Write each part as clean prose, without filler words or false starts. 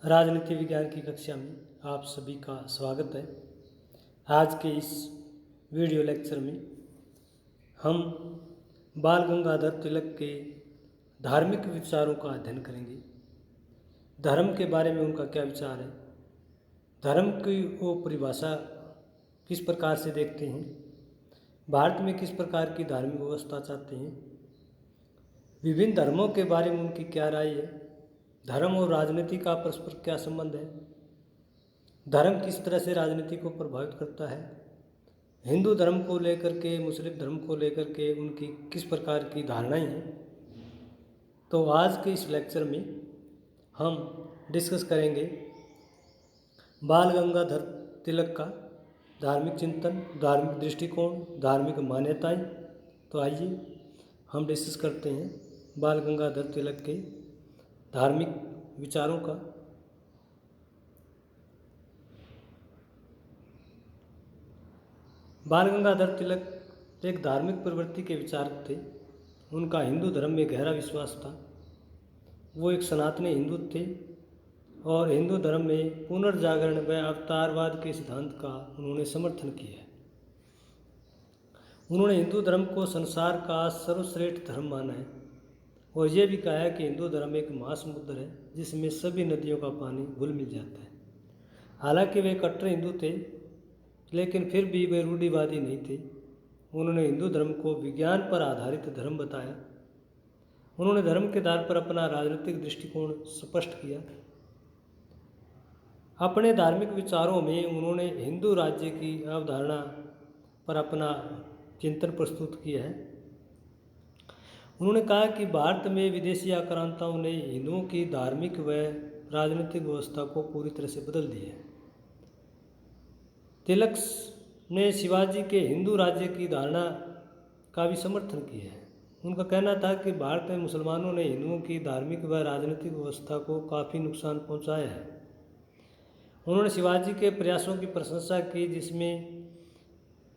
राजनीति विज्ञान की कक्षा में आप सभी का स्वागत है। आज के इस वीडियो लेक्चर में हम बाल गंगाधर तिलक के धार्मिक विचारों का अध्ययन करेंगे। धर्म के बारे में उनका क्या विचार है, धर्म की वो परिभाषा किस प्रकार से देखते हैं, भारत में किस प्रकार की धार्मिक व्यवस्था चाहते हैं, विभिन्न धर्मों के बारे में उनकी क्या राय है, धर्म और राजनीति का परस्पर क्या संबंध है, धर्म किस तरह से राजनीति को प्रभावित करता है, हिंदू धर्म को लेकर के मुस्लिम धर्म को लेकर के उनकी किस प्रकार की धारणाएं हैं। तो आज के इस लेक्चर में हम डिस्कस करेंगे बाल गंगाधर तिलक का धार्मिक चिंतन, धार्मिक दृष्टिकोण, धार्मिक मान्यताएं। तो आइए हम डिस्कस करते हैं बाल गंगाधर तिलक के धार्मिक विचारों का। बाल गंगाधर तिलक एक धार्मिक प्रवृत्ति के विचारक थे। उनका हिंदू धर्म में गहरा विश्वास था। वो एक सनातनी हिंदू थे और हिंदू धर्म में पुनर्जागरण व अवतारवाद के सिद्धांत का उन्होंने समर्थन किया। उन्होंने हिंदू धर्म को संसार का सर्वश्रेष्ठ धर्म माना है और ये भी कहा है कि हिंदू धर्म एक महासमुद्र है जिसमें सभी नदियों का पानी घुल मिल जाता है। हालांकि वे कट्टर हिंदू थे, लेकिन फिर भी वे रूढ़िवादी नहीं थे। उन्होंने हिंदू धर्म को विज्ञान पर आधारित धर्म बताया। उन्होंने धर्म के आधार पर अपना राजनीतिक दृष्टिकोण स्पष्ट किया। अपने धार्मिक विचारों में उन्होंने हिंदू राज्य की अवधारणा पर अपना चिंतन प्रस्तुत किया है। उन्होंने कहा कि भारत में विदेशी आक्रांताओं ने हिंदुओं की धार्मिक व राजनीतिक व्यवस्था को पूरी तरह से बदल दिया है। तिलक ने शिवाजी के हिंदू राज्य की धारणा का भी समर्थन किया है। उनका कहना था कि भारत में मुसलमानों ने हिंदुओं की धार्मिक व राजनीतिक व्यवस्था को काफ़ी नुकसान पहुंचाया है। उन्होंने शिवाजी के प्रयासों की प्रशंसा की, जिसमें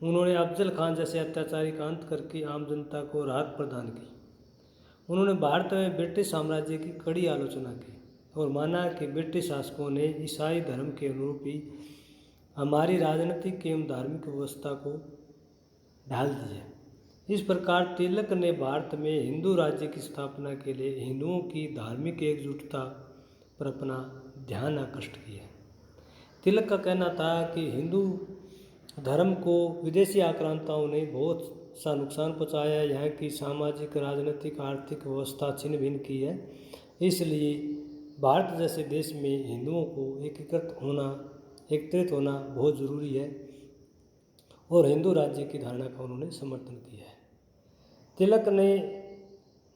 उन्होंने अफजल खान जैसे अत्याचारी का अंत करके आम जनता को राहत प्रदान की। उन्होंने भारत में ब्रिटिश साम्राज्य की कड़ी आलोचना की और माना कि ब्रिटिश शासकों ने ईसाई धर्म के अनुरूप ही हमारी राजनीतिक एवं धार्मिक व्यवस्था को ढाल दिया। इस प्रकार तिलक ने भारत में हिंदू राज्य की स्थापना के लिए हिंदुओं की धार्मिक एकजुटता पर अपना ध्यान आकृष्ट किया। तिलक का कहना था कि हिंदू धर्म को विदेशी आक्रांताओं ने बहुत सा नुकसान पहुँचाया है। यहाँ की सामाजिक, राजनीतिक, आर्थिक व्यवस्था छिन्न भिन्न की है। इसलिए भारत जैसे देश में हिंदुओं को एकत्रित होना बहुत ज़रूरी है और हिंदू राज्य की धारणा का उन्होंने समर्थन किया है। तिलक ने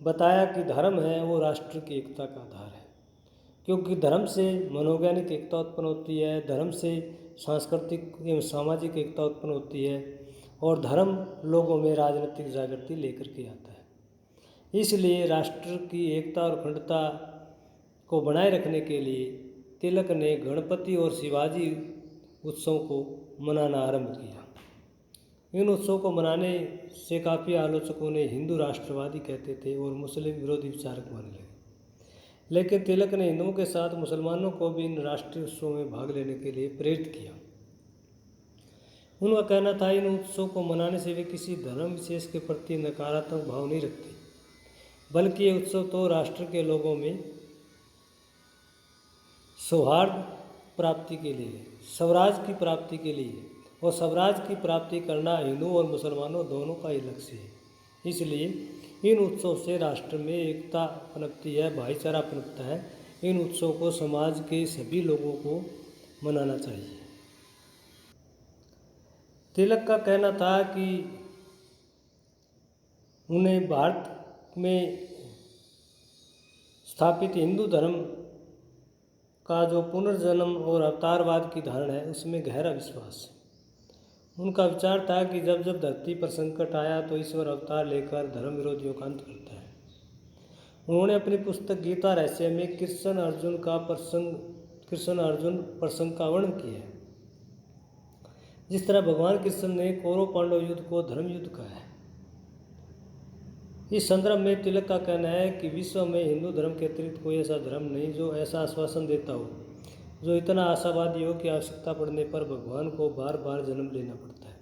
बताया कि धर्म है वो राष्ट्र की एकता का आधार है, क्योंकि धर्म से मनोवैज्ञानिक एकता उत्पन्न होती है, धर्म से सांस्कृतिक एवं सामाजिक एकता उत्पन्न होती है और धर्म लोगों में राजनीतिक जागृति लेकर के आता है। इसलिए राष्ट्र की एकता और अखंडता को बनाए रखने के लिए तिलक ने गणपति और शिवाजी उत्सव को मनाना आरंभ किया। इन उत्सव को मनाने से काफ़ी आलोचकों ने हिंदू राष्ट्रवादी कहते थे और मुस्लिम विरोधी विचारक मानने लगे, लेकिन तिलक ने हिंदुओं के साथ मुसलमानों को भी इन राष्ट्रीय उत्सवों में भाग लेने के लिए प्रेरित किया। उनका कहना था इन उत्सव को मनाने से वे किसी धर्म विशेष के प्रति नकारात्मक भाव नहीं रखते, बल्कि ये उत्सव तो राष्ट्र के लोगों में सौहार्द प्राप्ति के लिए, स्वराज की प्राप्ति के लिए, और स्वराज की प्राप्ति करना हिंदू और मुसलमानों दोनों का ही लक्ष्य है। इसलिए इन उत्सव से राष्ट्र में एकता पनपती है, भाईचारा पनपता है। इन उत्सव को समाज के सभी लोगों को मनाना चाहिए। तिलक का कहना था कि उन्हें भारत में स्थापित हिंदू धर्म का जो पुनर्जन्म और अवतारवाद की धारणा है उसमें गहरा विश्वास है। उनका विचार था कि जब जब धरती पर संकट आया तो ईश्वर अवतार लेकर धर्म विरोधियों का अंत करता है। उन्होंने अपनी पुस्तक गीता रहस्य में कृष्ण अर्जुन प्रसंग का वर्णन किया है। जिस तरह भगवान कृष्ण ने कौरव पांडव युद्ध को धर्म युद्ध कहा है, इस संदर्भ में तिलक का कहना है कि विश्व में हिंदू धर्म के अतिरिक्त कोई ऐसा धर्म नहीं जो ऐसा आश्वासन देता हो, जो इतना आशावादी हो कि आवश्यकता पड़ने पर भगवान को बार बार जन्म लेना पड़ता है।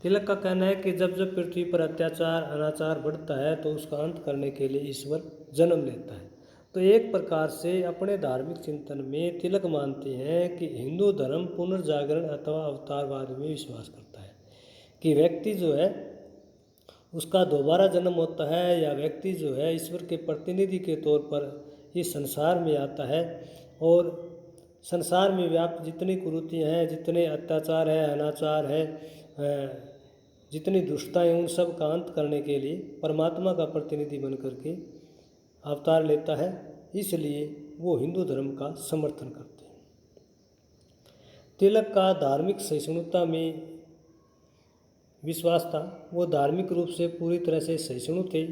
तिलक का कहना है कि जब जब पृथ्वी पर अत्याचार अनाचार बढ़ता है तो उसका अंत करने के लिए ईश्वर जन्म लेता है। तो एक प्रकार से अपने धार्मिक चिंतन में तिलक मानते हैं कि हिंदू धर्म पुनर्जागरण अथवा अवतारवाद में विश्वास करता है कि व्यक्ति जो है उसका दोबारा जन्म होता है, या व्यक्ति जो है ईश्वर के प्रतिनिधि के तौर पर इस संसार में आता है और संसार में व्याप्त जितनी कुरीतियाँ हैं, जितने अत्याचार है, अनाचार है, जितनी दुष्टताएं, उन सब का अंत करने के लिए परमात्मा का प्रतिनिधि बन करके अवतार लेता है। इसलिए वो हिंदू धर्म का समर्थन करते हैं। तिलक का धार्मिक सहिष्णुता में विश्वास था। वो धार्मिक रूप से पूरी तरह से सहिष्णु थे।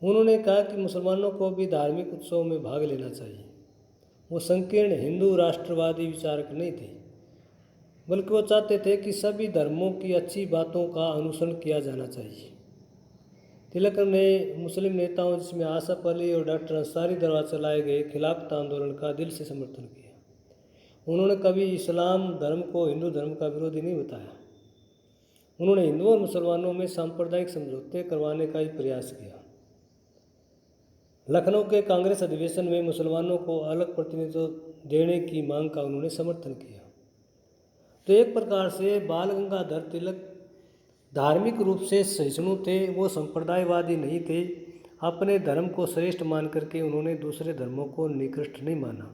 उन्होंने कहा कि मुसलमानों को भी धार्मिक उत्सवों में भाग लेना चाहिए। वो संकीर्ण हिंदू राष्ट्रवादी विचारक नहीं थे, बल्कि वो चाहते थे कि सभी धर्मों की अच्छी बातों का अनुसरण किया जाना चाहिए। तिलक ने मुस्लिम नेताओं जिसमें आसफ अली और डॉक्टर अंसारी द्वारा चलाए गए खिलाफत आंदोलन का दिल से समर्थन किया। उन्होंने कभी इस्लाम धर्म को हिंदू धर्म का विरोधी नहीं बताया। उन्होंने हिंदुओं और मुसलमानों में सांप्रदायिक समझौते करवाने का ही प्रयास किया। लखनऊ के कांग्रेस अधिवेशन में मुसलमानों को अलग प्रतिनिधित्व देने की मांग का उन्होंने समर्थन किया। तो एक प्रकार से बाल गंगाधर तिलक धार्मिक रूप से सहिष्णु थे। वो संप्रदायवादी नहीं थे। अपने धर्म को श्रेष्ठ मान करके उन्होंने दूसरे धर्मों को निकृष्ट नहीं माना,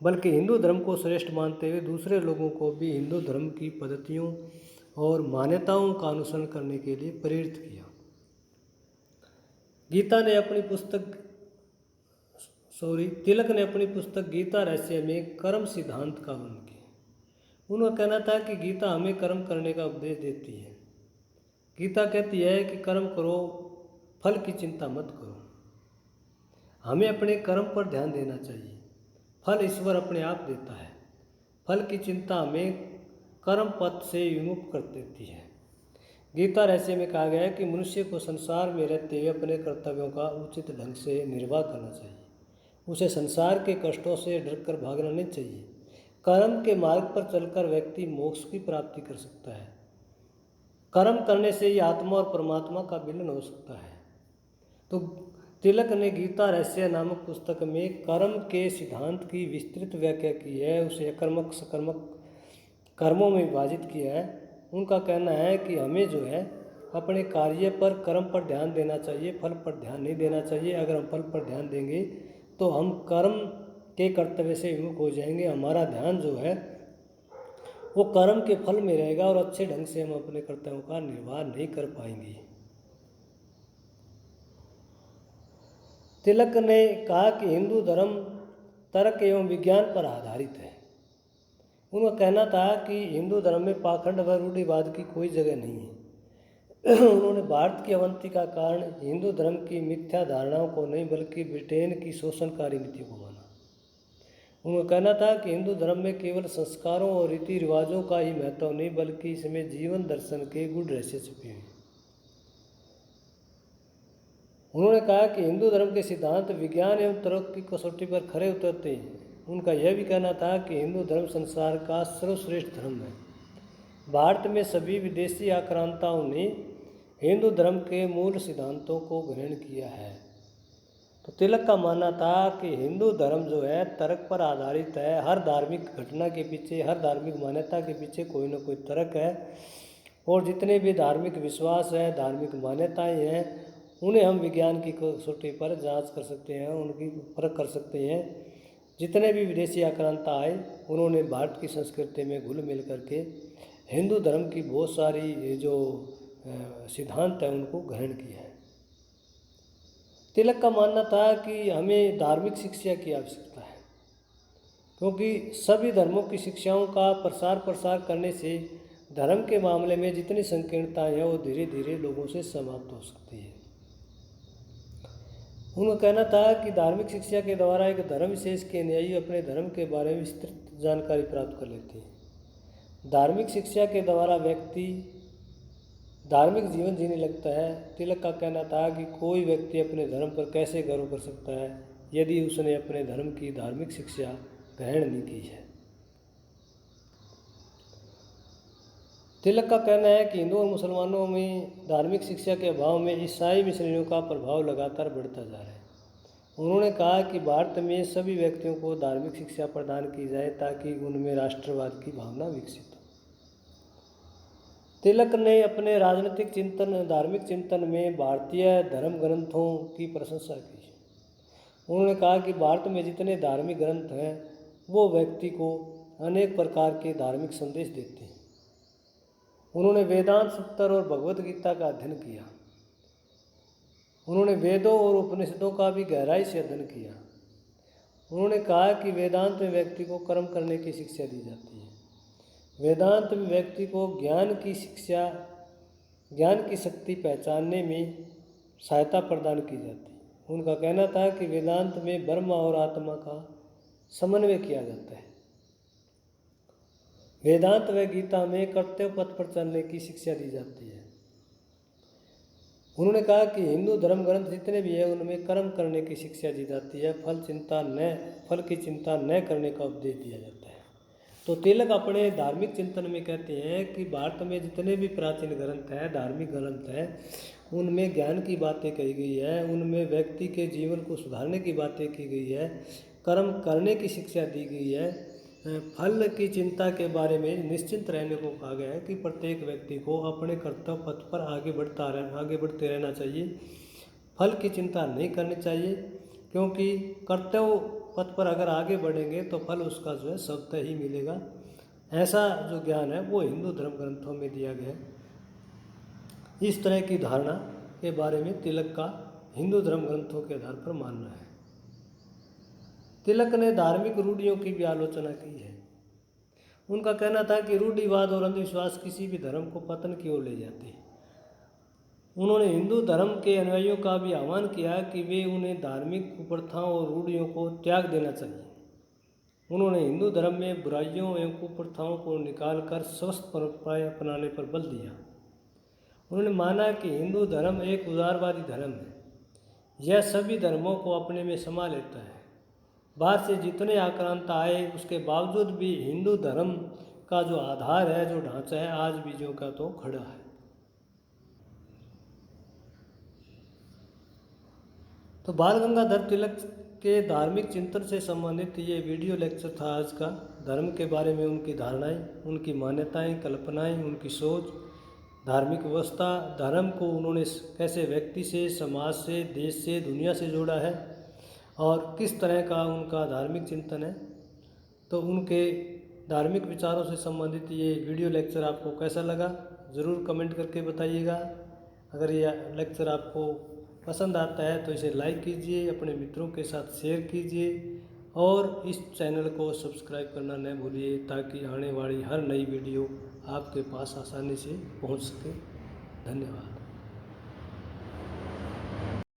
बल्कि हिंदू धर्म को श्रेष्ठ मानते हुए दूसरे लोगों को भी हिंदू धर्म की पद्धतियों और मान्यताओं का अनुसरण करने के लिए प्रेरित किया। तिलक ने अपनी पुस्तक गीता रहस्य में कर्म सिद्धांत का वर्णन किया। उनका कहना था कि गीता हमें कर्म करने का उपदेश देती है। गीता कहती है कि कर्म करो, फल की चिंता मत करो। हमें अपने कर्म पर ध्यान देना चाहिए। फल ईश्वर अपने आप देता है। फल की चिंता हमें कर्म पथ से विमुख कर देती है। गीता रहस्य में कहा गया है कि मनुष्य को संसार में रहते हुए अपने कर्तव्यों का उचित ढंग से निर्वाह करना चाहिए। उसे संसार के कष्टों से डरकर भागना नहीं चाहिए। कर्म के मार्ग पर चलकर व्यक्ति मोक्ष की प्राप्ति कर सकता है। कर्म करने से ही आत्मा और परमात्मा का मिलन हो सकता है। तो तिलक ने गीता रहस्य नामक पुस्तक में कर्म के सिद्धांत की विस्तृत व्याख्या की है। उसे अकर्मक सकर्मक कर्मों में विभाजित किया है। उनका कहना है कि हमें जो है अपने कार्य पर, कर्म पर ध्यान देना चाहिए, फल पर ध्यान नहीं देना चाहिए। अगर हम फल पर ध्यान देंगे तो हम कर्म के कर्तव्य से विमुख हो जाएंगे। हमारा ध्यान जो है वो कर्म के फल में रहेगा और अच्छे ढंग से हम अपने कर्तव्यों का निर्वाह नहीं कर पाएंगे। तिलक ने कहा कि हिंदू धर्म तर्क एवं विज्ञान पर आधारित है। उनका कहना था कि हिंदू धर्म में पाखंड व रूढ़िवाद की कोई जगह नहीं है। उन्होंने भारत की अवनति का कारण हिंदू धर्म की मिथ्या धारणाओं को नहीं, बल्कि ब्रिटेन की शोषणकारी नीतियों को माना। उनका कहना था कि हिंदू धर्म में केवल संस्कारों और रीति रिवाजों का ही महत्व नहीं, बल्कि इसमें जीवन दर्शन के गूढ़ रहस्य छुपे हैं। उन्होंने कहा कि हिंदू धर्म के सिद्धांत विज्ञान एवं तर्क की कसौटी पर खरे उतरते हैं। उनका यह भी कहना था कि हिंदू धर्म संसार का सर्वश्रेष्ठ धर्म है। भारत में सभी विदेशी आक्रांताओं ने हिंदू धर्म के मूल सिद्धांतों को ग्रहण किया है। तो तिलक का मानना था कि हिंदू धर्म जो है तर्क पर आधारित है। हर धार्मिक घटना के पीछे, हर धार्मिक मान्यता के पीछे कोई ना कोई तर्क है, और जितने भी धार्मिक विश्वास है, धार्मिक मान्यताएं हैं, उन्हें हम विज्ञान की कसौटी पर जांच कर सकते हैं, उनकी परख कर सकते हैं। जितने भी विदेशी आक्रांता आए, उन्होंने भारत की संस्कृति में घुल मिल करके हिंदू धर्म की बहुत सारी जो सिद्धांत है उनको ग्रहण किया है। तिलक का मानना था कि हमें धार्मिक शिक्षा की आवश्यकता है, क्योंकि सभी धर्मों की शिक्षाओं का प्रसार करने से धर्म के मामले में जितनी संकीर्णताएं हैं वो धीरे धीरे लोगों से समाप्त हो सकती है। उनका कहना था कि धार्मिक शिक्षा के द्वारा एक धर्म विशेष के अनुयायी अपने धर्म के बारे में विस्तृत जानकारी प्राप्त कर लेते हैं। धार्मिक शिक्षा के द्वारा व्यक्ति धार्मिक जीवन जीने लगता है। तिलक का कहना था कि कोई व्यक्ति अपने धर्म पर कैसे गर्व कर सकता है यदि उसने अपने धर्म की धार्मिक शिक्षा ग्रहण नहीं की है। तिलक का कहना है कि हिंदू और मुसलमानों में धार्मिक शिक्षा के अभाव में ईसाई मिशनरियों का प्रभाव लगातार बढ़ता जा रहा है। उन्होंने कहा कि भारत में सभी व्यक्तियों को धार्मिक शिक्षा प्रदान की जाए ताकि उनमें राष्ट्रवाद की भावना विकसित हो। तिलक ने अपने राजनीतिक चिंतन धार्मिक चिंतन में भारतीय धर्म ग्रंथों की प्रशंसा की। उन्होंने कहा कि भारत में जितने धार्मिक ग्रंथ हैं वो व्यक्ति को अनेक प्रकार के धार्मिक संदेश देते हैं। उन्होंने वेदांत सूत्र और भगवत गीता का अध्ययन किया। उन्होंने वेदों और उपनिषदों का भी गहराई से अध्ययन किया। उन्होंने कहा कि वेदांत में व्यक्ति को कर्म करने की शिक्षा दी जाती है। वेदांत में व्यक्ति को ज्ञान की शक्ति पहचानने में सहायता प्रदान की जाती है। उनका कहना था कि वेदांत में ब्रह्म और आत्मा का समन्वय किया जाता है। वेदांत व गीता में कर्तव्य पथ पर चलने की शिक्षा दी जाती है। उन्होंने कहा कि हिंदू धर्म ग्रंथ जितने भी हैं उनमें कर्म करने की शिक्षा दी जाती है, फल की चिंता न करने का उपदेश दिया जाता है। तो तिलक अपने धार्मिक चिंतन में कहते हैं कि भारत में जितने भी प्राचीन ग्रंथ हैं, धार्मिक ग्रंथ हैं, उनमें ज्ञान की बातें कही गई है, उनमें व्यक्ति के जीवन को सुधारने की बातें की गई है, कर्म करने की शिक्षा दी गई है, फल की चिंता के बारे में निश्चिंत रहने को कहा गया है कि प्रत्येक व्यक्ति को अपने कर्तव्य पथ पर आगे बढ़ते रहना चाहिए। फल की चिंता नहीं करनी चाहिए, क्योंकि कर्तव्य पथ पर अगर आगे बढ़ेंगे तो फल उसका जो है स्वतः ही मिलेगा। ऐसा जो ज्ञान है वो हिंदू धर्म ग्रंथों में दिया गया है। इस तरह की धारणा के बारे में तिलक का हिंदू धर्म ग्रंथों के आधार पर मानना है। तिलक ने धार्मिक रूढ़ियों की भी आलोचना की है। उनका कहना था कि रूढ़िवाद और अंधविश्वास किसी भी धर्म को पतन की ओर ले जाते हैं। उन्होंने हिंदू धर्म के अनुयायियों का भी आह्वान किया कि वे उन्हें धार्मिक कुप्रथाओं और रूढ़ियों को त्याग देना चाहिए। उन्होंने हिंदू धर्म में बुराइयों एवं कुप्रथाओं को निकालकर स्वस्थ परंपराएं अपनाने पर बल दिया। उन्होंने माना कि हिंदू धर्म एक उदारवादी धर्म है। यह सभी धर्मों को अपने में समा लेता है। बाहर से जितने आक्रांता आए उसके बावजूद भी हिंदू धर्म का जो आधार है, जो ढांचा है, आज भी जो का तो खड़ा है। तो बाल गंगाधर तिलक के धार्मिक चिंतन से संबंधित ये वीडियो लेक्चर था आज का। धर्म के बारे में उनकी धारणाएं, उनकी मान्यताएं, कल्पनाएं, उनकी सोच, धार्मिक व्यवस्था, धर्म को उन्होंने कैसे व्यक्ति से, समाज से, देश से, दुनिया से जोड़ा है और किस तरह का उनका धार्मिक चिंतन है। तो उनके धार्मिक विचारों से संबंधित ये वीडियो लेक्चर आपको कैसा लगा ज़रूर कमेंट करके बताइएगा। अगर यह लेक्चर आपको पसंद आता है तो इसे लाइक कीजिए, अपने मित्रों के साथ शेयर कीजिए और इस चैनल को सब्सक्राइब करना न भूलिए ताकि आने वाली हर नई वीडियो आपके पास आसानी से पहुंच सके। धन्यवाद।